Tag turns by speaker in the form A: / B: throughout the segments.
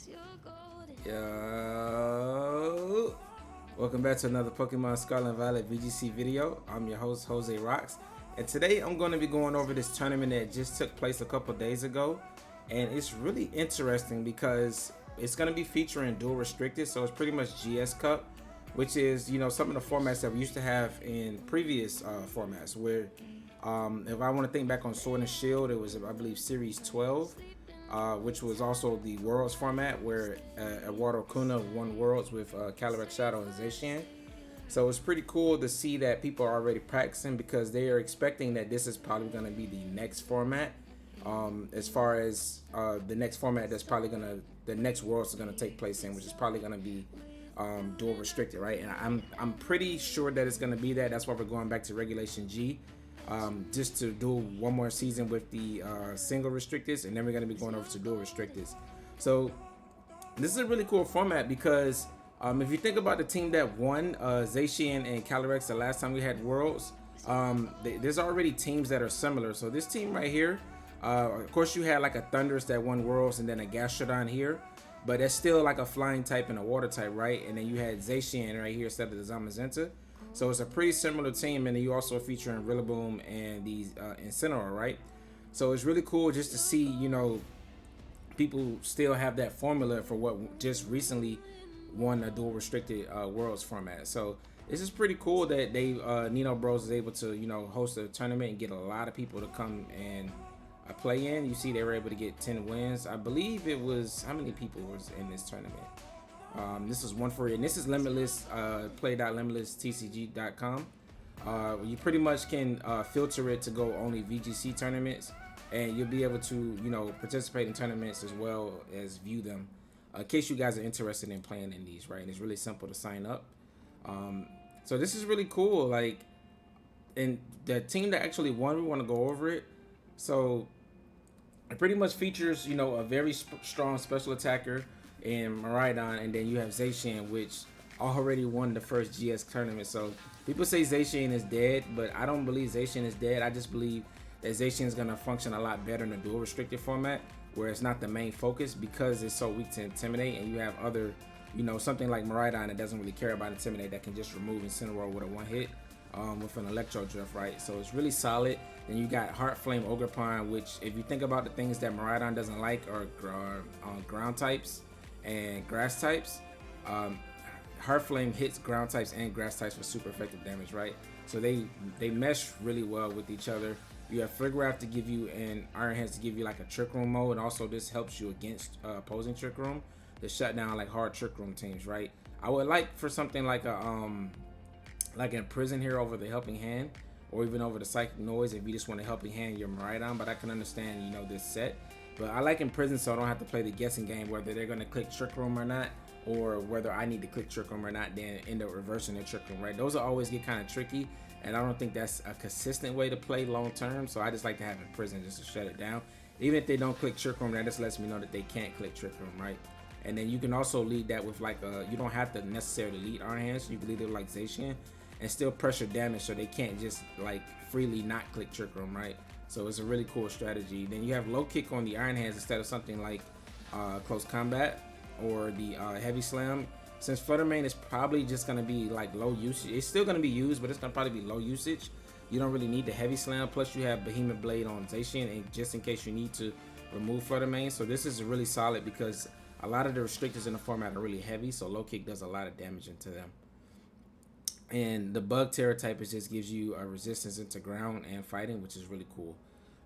A: Yo, welcome back to another Pokemon Scarlet and Violet VGC video. I'm your host, Jose Rocks, and today I'm going to be going over this tournament that just took place a couple days ago, and it's really interesting because it's going to be featuring dual restricted, so it's pretty much GS Cup, which is, you know, some of the formats that we used to have in previous formats where if I want to think back on Sword and Shield, it was, I believe, Series 12, which was also the Worlds format where Eduardo Kuna won Worlds with Calyrex Shadow and Zacian. So it's pretty cool to see that people are already practicing because they are expecting that this is probably going to be the next format. As far as the next format that's probably going to, the next Worlds is going to take place in, which is probably going to be dual restricted, right? And I'm pretty sure that it's going to be that. That's why we're going back to Regulation G. Just to do one more season with the single restricteds, and then we're going to be going over to dual restricteds. So this is a really cool format because if you think about the team that won Zacian and Calyrex the last time we had Worlds, there's already teams that are similar. So this team right here, of course you had like a Thundurus that won Worlds and then a Gastrodon here, but that's still like a flying type and a water type, right? And then you had Zacian right here instead of the Zamazenta. So it's a pretty similar team, and then you also featuring Rillaboom and these Incineroar, right? So it's really cool just to see, you know, people still have that formula for what just recently won a dual restricted Worlds format. So this is pretty cool that they Nino Bros is able to, you know, host a tournament and get a lot of people to come and play in. You see they were able to get 10 wins. I believe it was, how many people was in this tournament? This is one for it, and this is Limitless, play.limitlesstcg.com. You pretty much can filter it to go only VGC tournaments, and you'll be able to, you know, participate in tournaments as well as view them, in case you guys are interested in playing in these, right? And it's really simple to sign up. So this is really cool, like, and the team that actually won, we want to go over it. So it pretty much features, you know, a very strong special attacker in Miraidon, and then you have Zacian, which already won the first GS tournament. So people say Zacian is dead, but I don't believe Zacian is dead. I just believe that Zacian is going to function a lot better in a dual restricted format where it's not the main focus because it's so weak to Intimidate, and you have other, you know, something like Miraidon that doesn't really care about Intimidate that can just remove Incineroar with a one hit with an Electro Drift, right? So it's really solid. Then you got Heart Flame Ogerpon, which if you think about the things that Miraidon doesn't like are ground types and grass types. Heart Flame hits ground types and grass types for super effective damage, right? So they mesh really well with each other. You have Frigoraph to give you and Iron Hands to give you like a Trick Room mode, and also this helps you against opposing Trick Room to shut down like hard Trick Room teams, right? I would like for something like a like Imprison here over the Helping Hand, or even over the Psychic Noise if you just want a Helping Hand your Miraidon, but I can understand, you know, this set. But I like Imprison so I don't have to play the guessing game whether they're going to click Trick Room or not, or whether I need to click Trick Room or not, then end up reversing the Trick Room, right? Those will always get kind of tricky, and I don't think that's a consistent way to play long term, so I just like to have Imprison just to shut it down. Even if they don't click Trick Room, that just lets me know that they can't click Trick Room, right? And then you can also lead that with like you don't have to necessarily lead Iron Hands, you can lead it like Zacian and still pressure damage so they can't just like freely not click Trick Room, right? So it's a really cool strategy. Then you have low kick on the Iron Hands instead of something like close combat or the heavy slam. Since Flutter Mane is probably just going to be like low usage, it's still going to be used, but it's going to probably be low usage. You don't really need the heavy slam. Plus you have Behemoth Blade on Zacian, and just in case you need to remove Flutter Mane. So this is really solid because a lot of the restrictors in the format are really heavy, so low kick does a lot of damage into them. And the Bug Terror type just gives you a resistance into ground and fighting, which is really cool.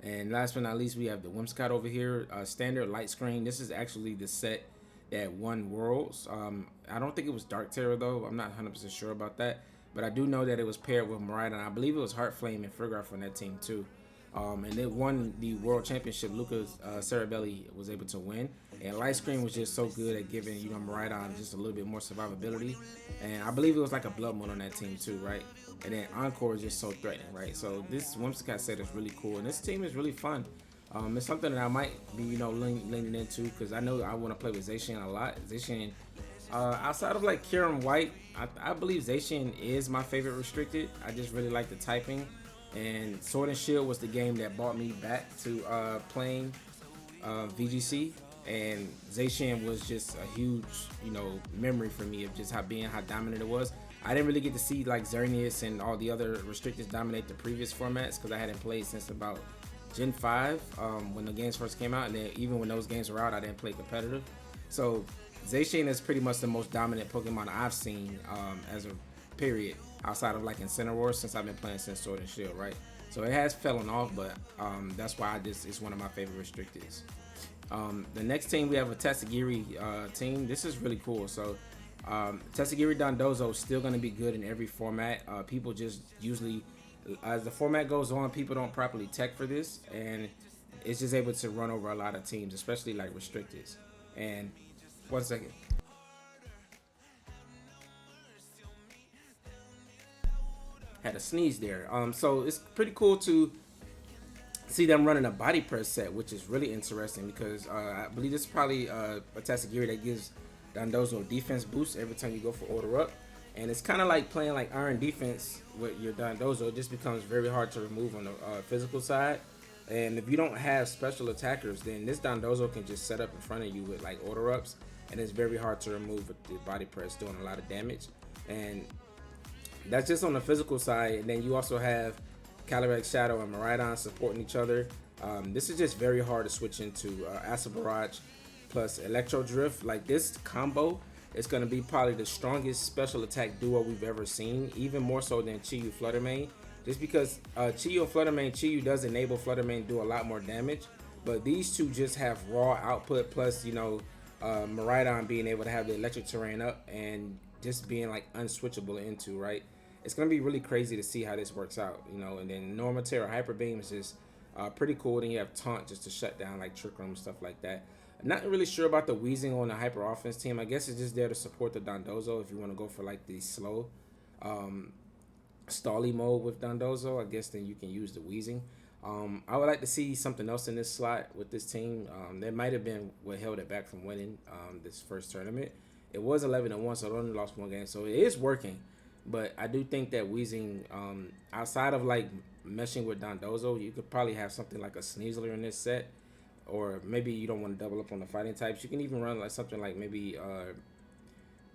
A: And last but not least, we have the Whimsicott over here, standard light screen. This is actually the set that won Worlds. I don't think it was Dark Terror though. I'm not 100% sure about that, but I do know that it was paired with Miraidon. I believe it was Heart Flame and Frigoraph on that team too. And they won the World Championship. Lucas Ceribelli was able to win, and Light Screen was just so good at giving, you know, Miraidon just a little bit more survivability. And I believe it was like a Blood Moon on that team too, right? And then Encore is just so threatening, right? So this Whimsicott set is really cool, and this team is really fun. It's something that I might be, you know, leaning into because I know I want to play with Zacian a lot. Zacian, outside of like Kyurem White, I believe Zacian is my favorite restricted. I just really like the typing. And Sword and Shield was the game that brought me back to playing VGC, and Zacian was just a huge, you know, memory for me of just how dominant it was. I didn't really get to see like Xerneas and all the other restricted dominate the previous formats because I hadn't played since about Gen 5 when the games first came out, and then even when those games were out, I didn't play competitive. So Zacian is pretty much the most dominant Pokemon I've seen as a period outside of like Incineroar since I've been playing since Sword and Shield, right? So it has fallen off, but that's why it's one of my favorite restricteds. The next team we have a Tatsugiri team. This is really cool. So Tatsugiri Dondozo is still going to be good in every format. People just usually, as the format goes on, people don't properly tech for this, and it's just able to run over a lot of teams, especially like restricteds. And 1 second. Had a sneeze there. So it's pretty cool to see them running a body press set, which is really interesting because I believe this is probably a Tatsugiri that gives Dondozo a defense boost every time you go for order up, and it's kind of like playing like iron defense with your Dondozo. It just becomes very hard to remove on the physical side, and if you don't have special attackers, then this Dondozo can just set up in front of you with like order ups, and it's very hard to remove with the body press doing a lot of damage. And that's just on the physical side, and then you also have Calyrex, Shadow, and Miraidon supporting each other. This is just very hard to switch into Acid Barrage plus Electro Drift. Like this combo is going to be probably the strongest special attack duo we've ever seen, even more so than Chiyu Flutter Mane. Just because Chiyu and Flutter Mane, Chiyu does enable Flutter Mane to do a lot more damage, but these two just have raw output plus, you know, Miraidon being able to have the electric terrain up and just being like unswitchable into, right? It's going to be really crazy to see how this works out, you know. And then Normateer or Hyper Beam is just pretty cool. Then you have Taunt just to shut down like Trick Room and stuff like that. I'm not really sure about the Weezing on the Hyper Offense team. I guess it's just there to support the Dondozo if you want to go for like the slow stally mode with Dondozo. I guess then you can use the Weezing. I would like to see something else in this slot with this team. That might have been what held it back from winning this first tournament. It was 11-1, so it only lost one game. So it is working. But I do think that Weezing, outside of like meshing with Dondozo, you could probably have something like a Sneasler in this set, or maybe you don't want to double up on the fighting types. You can even run like something like maybe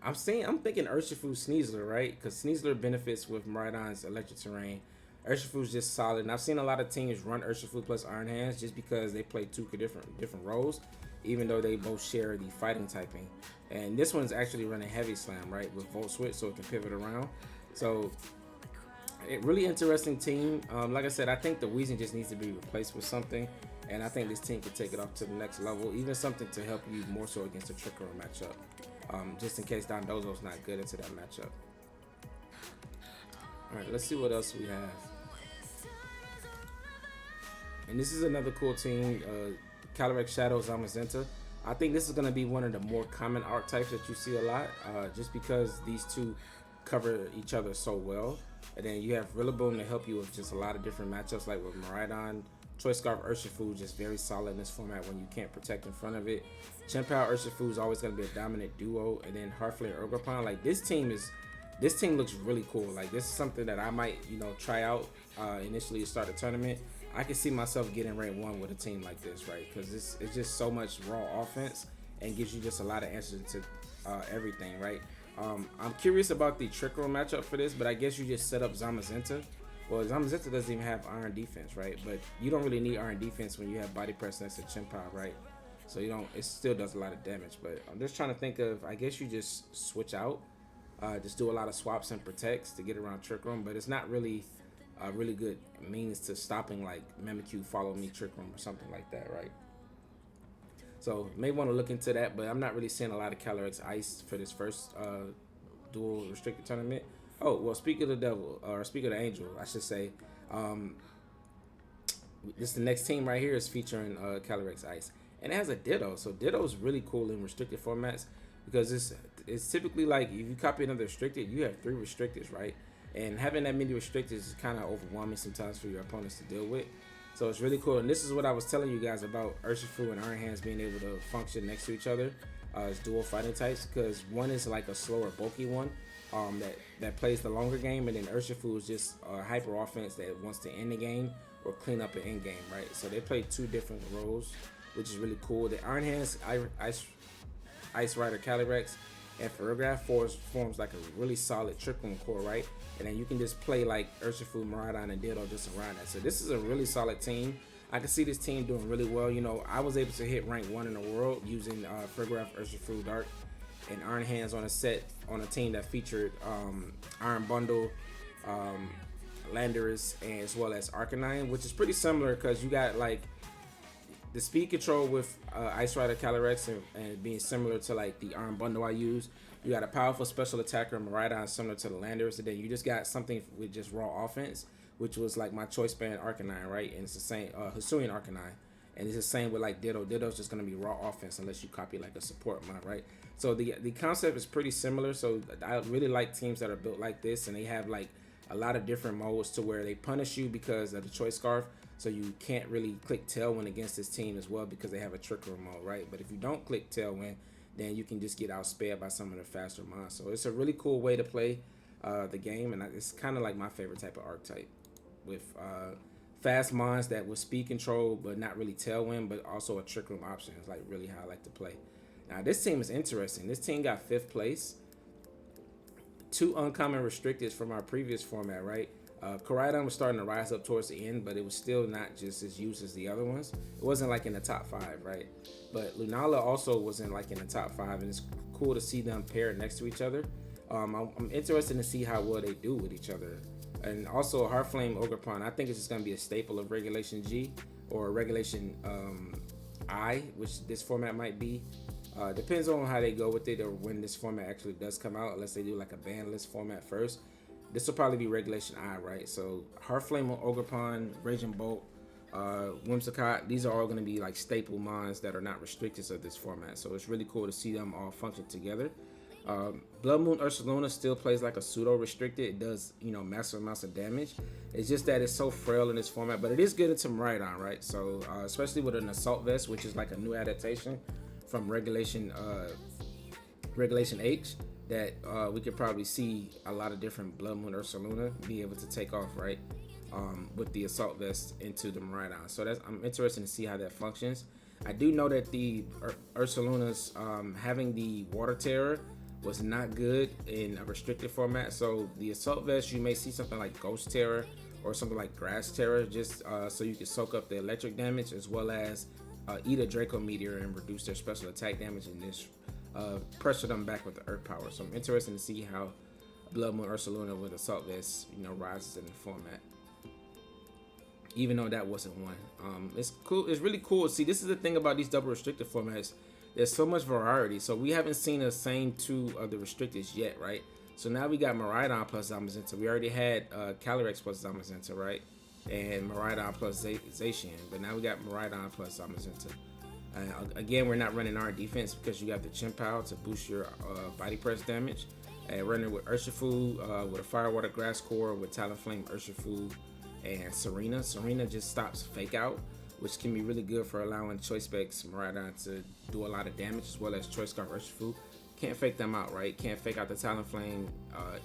A: I'm thinking Urshifu Sneasler, right? Because Sneasler benefits with Miraidon's electric terrain. Urshifu's just solid, and I've seen a lot of teams run Urshifu plus Iron Hands just because they play two different roles, even though they both share the fighting typing. And this one's actually running Heavy Slam, right, with Volt Switch, so it can pivot around. So, a really interesting team. Like I said, I think the Weezing just needs to be replaced with something, and I think this team can take it up to the next level, even something to help you more so against the Trick Room matchup, just in case Dondozo's not good into that matchup. All right, let's see what else we have. And this is another cool team, Calyrex, Shadow, Zamazenta. I think this is going to be one of the more common archetypes that you see a lot, just because these two cover each other so well. And then you have Rillaboom to help you with just a lot of different matchups, like with Miraidon. Choice Scarf Urshifu just very solid in this format when you can't protect in front of it. Chien-Pao Urshifu is always going to be a dominant duo. And then Heartflare Urgopon, like this team looks really cool. Like this is something that I might, you know, try out initially to start a tournament. I can see myself getting rank 1 with a team like this, right? Because it's just so much raw offense and gives you just a lot of answers to everything, right? I'm curious about the Trick Room matchup for this, but I guess you just set up Zamazenta. Well, Zamazenta doesn't even have Iron Defense, right? But you don't really need Iron Defense when you have Body Press next to Chien-Pao, right? So you don't. It still does a lot of damage. But I'm just trying to think of. I guess you just switch out, just do a lot of swaps and protects to get around Trick Room. But it's not really a really good means to stopping like Mimikyu, Follow Me, Trick Room, or something like that, right? So may want to look into that, but I'm not really seeing a lot of Calyrex Ice for this first dual restricted tournament. Oh, well, speak of the devil, or speak of the angel, I should say. This the next team right here is featuring Calyrex Ice, and it has a Ditto. So Ditto is really cool in restricted formats because it's typically like if you copy another restricted, you have 3 restricteds, right? And having that many restricteds is kind of overwhelming sometimes for your opponents to deal with. So it's really cool. And this is what I was telling you guys about Urshifu and Iron Hands being able to function next to each other as dual fighting types, because one is like a slower, bulky one that plays the longer game, and then Urshifu is just a hyper offense that wants to end the game or clean up an end game, right? So they play 2 different roles. which is really cool. The Iron Hands, Ice Rider Calyrex, and Ferrograph forms like a really solid trick room core, right? And then you can just play like Urshifu, Miraidon, and Ditto just around that. So this is a really solid team. I can see this team doing really well. You know, I was able to hit rank 1 in the world using Ferrograph, Urshifu, Dark, and Iron Hands on a team that featured Iron Bundle, Landorus, and as well as Arcanine, which is pretty similar because you got like the speed control with Ice Rider Calyrex and being similar to like the Iron Bundle I use. You got a powerful special attacker Miraidon similar to the Landorus, and then you just got something with just raw offense, which was like my choice band Arcanine, right? And it's the same Hisuian Arcanine, and it's the same with like Ditto. Ditto's just gonna be raw offense unless you copy like a support mod, right? So the concept is pretty similar. So I really like teams that are built like this, and they have like a lot of different modes to where they punish you because of the choice scarf. So you can't really click Tailwind against this team as well because they have a Trick Room mode, right? But if you don't click Tailwind, then you can just get outsped by some of the faster mons. So it's a really cool way to play the game, and it's kind of like my favorite type of archetype with fast mons that with speed control but not really Tailwind, but also a Trick Room option. It's like really how I like to play. Now this team is interesting. This team got 5th place. 2 uncommon restricted from our previous format, right? Koraidon was starting to rise up towards the end, but it was still not just as used as the other ones. It wasn't like in the top 5, right? But Lunala also wasn't like in the top 5, and it's cool to see them paired next to each other. I'm interested to see how well they do with each other. And also Heartflame Ogerpon, I think it's just going to be a staple of Regulation G or Regulation I, which this format might be. Depends on how they go with it or when this format actually does come out, unless they do like a ban list format first. This will probably be Regulation I, right? So Heartflame Ogerpon, Raging Bolt, Whimsicott, these are all going to be like staple mons that are not restricted of this format. So it's really cool to see them all function together. Blood Moon Ursaluna still plays like a pseudo restricted. It does, you know, massive amounts of damage. It's just that it's so frail in this format, but it is good into Miraidon, right? So especially with an Assault Vest, which is like a new adaptation from Regulation H, that we could probably see a lot of different Blood Moon Ursaluna be able to take off, right? With the Assault Vest into the Miraidon. So I'm interested to see how that functions. I do know that the Ursaluna's having the Water Terror was not good in a restricted format. So the Assault Vest, you may see something like Ghost Terror or something like Grass Terror, just so you can soak up the electric damage as well as eat a Draco Meteor and reduce their special attack damage and this pressure them back with the Earth Power. So I'm interested to see how Blood Moon Ursaluna with Assault Vest, you know, rises in the format. Even though that wasn't one. It's cool. It's really cool. See, this is the thing about these double restricted formats. There's so much variety. So we haven't seen the same 2 of the restricteds yet, right? So now we got Miraidon plus Zamazenta. We already had Calyrex plus Zamazenta, right? And Miraidon plus Zacian. But now we got Miraidon plus Zamazenta. Again, we're not running our defense because you got the Chimpow to boost your body press damage. And running with Urshifu, with a Firewater Grass Core, with Talonflame Urshifu, and Serena. Serena just stops Fake Out, which can be really good for allowing Choice Specs Miraidon to do a lot of damage, as well as Choice Scarf Urshifu. Can't fake them out, right? Can't fake out the Talonflame,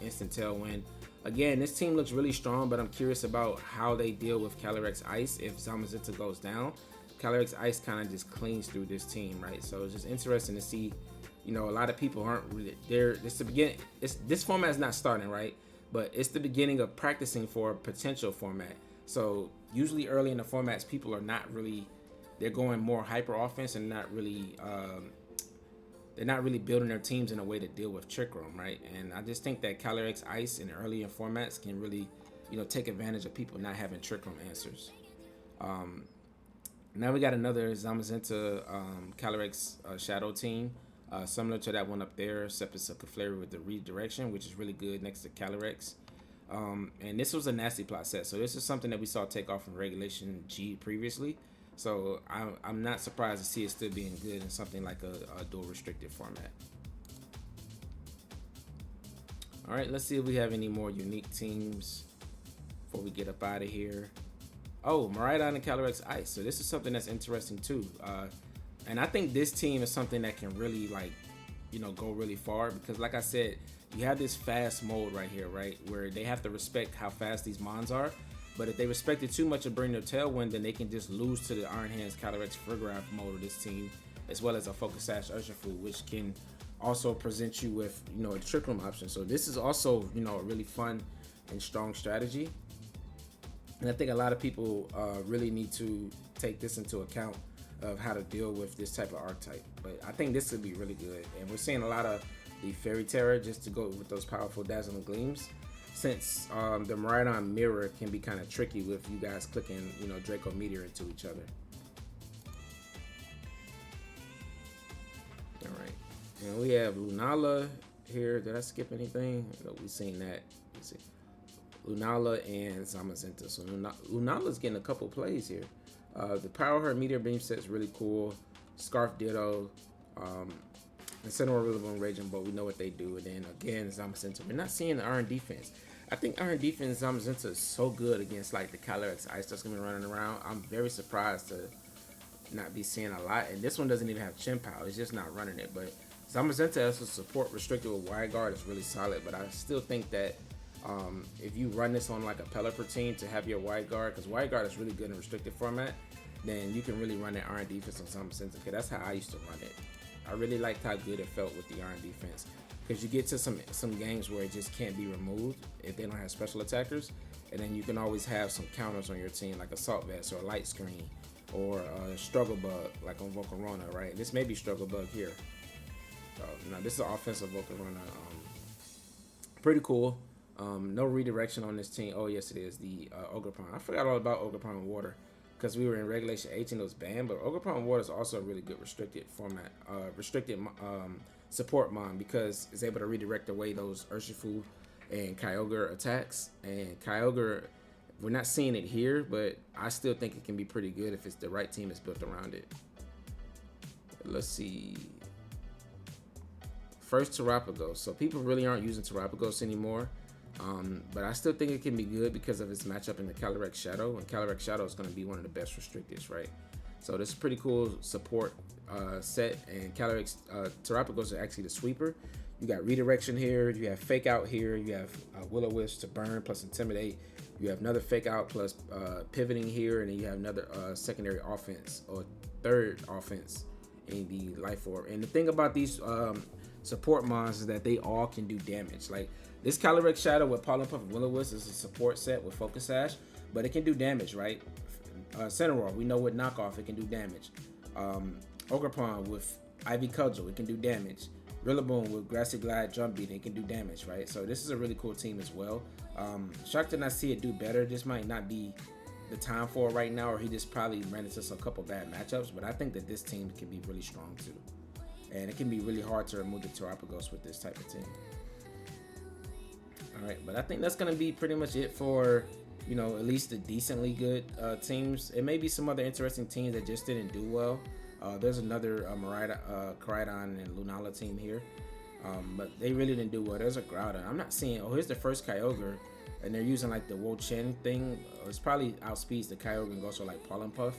A: instant Tailwind. Again, this team looks really strong, but I'm curious about how they deal with Calyrex Ice if Zamazenta goes down. Calyrex Ice kind of just cleans through this team, right? So it's just interesting to see. You know, a lot of people aren't really there. It's the beginning. This format is not starting, right? But it's the beginning of practicing for a potential format. So usually early in the formats, people are not really, they're going more hyper offense and not really, they're not really building their teams in a way to deal with Trick Room, right? And I just think that Calyrex Ice in early in formats can really, you know, take advantage of people not having Trick Room answers. Now we got another Zamazenta Calyrex Shadow team. Similar to that one up there, except it's a Clefairy with the redirection, which is really good next to Calyrex. And this was a nasty plot set, so this is something that we saw take off in Regulation G previously. So I'm not surprised to see it still being good in something like a dual restricted format. All right, let's see if we have any more unique teams before we get up out of here. Oh, Miraidon and Calyrex Ice. So this is something that's interesting too. And I think this team is something that can really, like, you know, go really far because, like I said, you have this fast mode right here, right, where they have to respect how fast these mons are. But if they respect it too much and bring their tailwind, then they can just lose to the Iron Hands Calyrex Friggraph mode of this team, as well as a Focus Sash Urshifu, which can also present you with, you know, a Trick Room option. So this is also, you know, a really fun and strong strategy. And I think a lot of people really need to take this into account of how to deal with this type of archetype. But I think this would be really good. And we're seeing a lot of the Fairy Terror just to go with those powerful Dazzling Gleams, since the Miraidon Mirror can be kind of tricky with you guys clicking, you know, Draco Meteor into each other. All right, and we have Lunala here. Did I skip anything? No, we've seen that. Let's see. Lunala and Zamazenta. So Lunala's getting a couple plays here. The Power Her Meteor Beam set is really cool. Scarf Ditto. And Sentinel Rillaboom Raging, but we know what they do. And then again, Zamazenta. We're not seeing the Iron Defense. I think Iron Defense Zamazenta is so good against like the Calyrex Ice that's gonna be running around. I'm very surprised to not be seeing a lot. And this one doesn't even have Chin Pow. It's just not running it. But Zamazenta as a support restricted with Wide Guard is really solid. But I still think that if you run this on like a Pelipper team to have your Wide Guard, because Wide Guard is really good in restricted format, then you can really run that Iron Defense on Zamazenta. Because that's how I used to run it. I really liked how good it felt with the Iron Defense, because you get to some games where it just can't be removed if they don't have special attackers, and then you can always have some counters on your team like Assault Vest or a Light Screen or a Struggle Bug like on Volcarona, right? This may be Struggle Bug here. Now this is an offensive Volcarona. Pretty cool. No redirection on this team. Oh yes, it is the Ogerpon. I forgot all about Ogerpon Water, because we were in Regulation 18, it was banned, but Ogerpon Water is also a really good restricted format, restricted support mon, because it's able to redirect away those Urshifu and Kyogre attacks. And Kyogre, we're not seeing it here, but I still think it can be pretty good if it's the right team is built around it. Let's see. First, Terapagos. So people really aren't using Terapagos anymore. But I still think it can be good because of its matchup in the Calyrex Shadow, and Calyrex Shadow is going to be one of the best restricteds, right? So this is pretty cool support set, and Calyrex Terapagos is actually the sweeper. You got redirection here, you have fake out here, you have Will-O-Wisp to burn plus intimidate, you have another fake out plus pivoting here, and then you have another secondary offense or third offense in the Life Orb. And the thing about these support mons is that they all can do damage. Like this Calyrex Shadow with Pollen Puff and Will-O-Wisp is a support set with Focus Sash, but it can do damage, right? Sentinel, we know with Knockoff, it can do damage. Ogerpon with Ivy Cudgel, it can do damage. Rillaboom with Grassy Glide Jump Beat, it can do damage, right? So this is a really cool team as well. Shocked to not see it do better. This might not be the time for it right now, or he just probably ran into a couple bad matchups, but I think that this team can be really strong too. And it can be really hard to remove the Terapagos with this type of team. Alright, but I think that's going to be pretty much it for, you know, at least the decently good teams. It may be some other interesting teams that just didn't do well. There's another Koraidon and Lunala team here. But they really didn't do well. There's a Groudon. I'm not seeing, oh, here's the first Kyogre. And they're using like the Wo-Chien thing. It's probably outspeeds the Kyogre and goes for like Pollen Puff.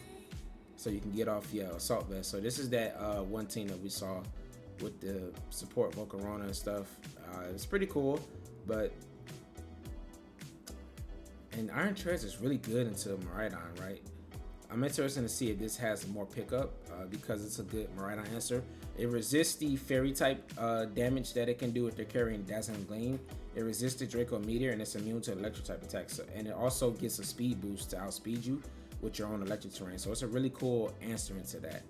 A: So you can get off your Assault Vest. So this is that one team that we saw with the support Volcarona and stuff. It's pretty cool. But and Iron Treads is really good into Miraidon, right? I'm interested to see if this has more pickup because it's a good Miraidon answer. It resists the Fairy type damage that it can do if they're carrying Dazzling Gleam. It resists the Draco Meteor, and it's immune to electric type attacks. So, and it also gets a speed boost to outspeed you with your own electric terrain. So it's a really cool answer into that.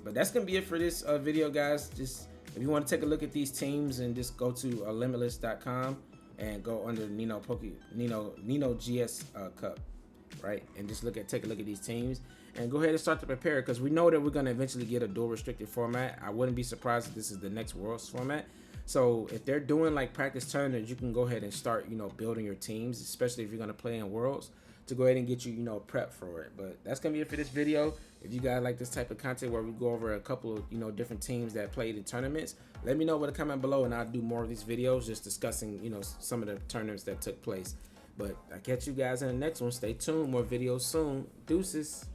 A: But that's gonna be it for this video, guys. Just if you want to take a look at these teams, and just go to limitless.com and go under Nino GS Cup, right? And just take a look at these teams and go ahead and start to prepare, because we know that we're gonna eventually get a dual restricted format. I wouldn't be surprised if this is the next Worlds format. So if they're doing like practice tournaments, you can go ahead and start, you know, building your teams, especially if you're gonna play in Worlds, to go ahead and get you, you know, prep for it. But that's gonna be it for this video. If you guys like this type of content where we go over a couple of, you know, different teams that played in tournaments, let me know in the comment below, and I'll do more of these videos just discussing, you know, some of the tournaments that took place. But I'll catch you guys in the next one. Stay tuned, more videos soon. Deuces.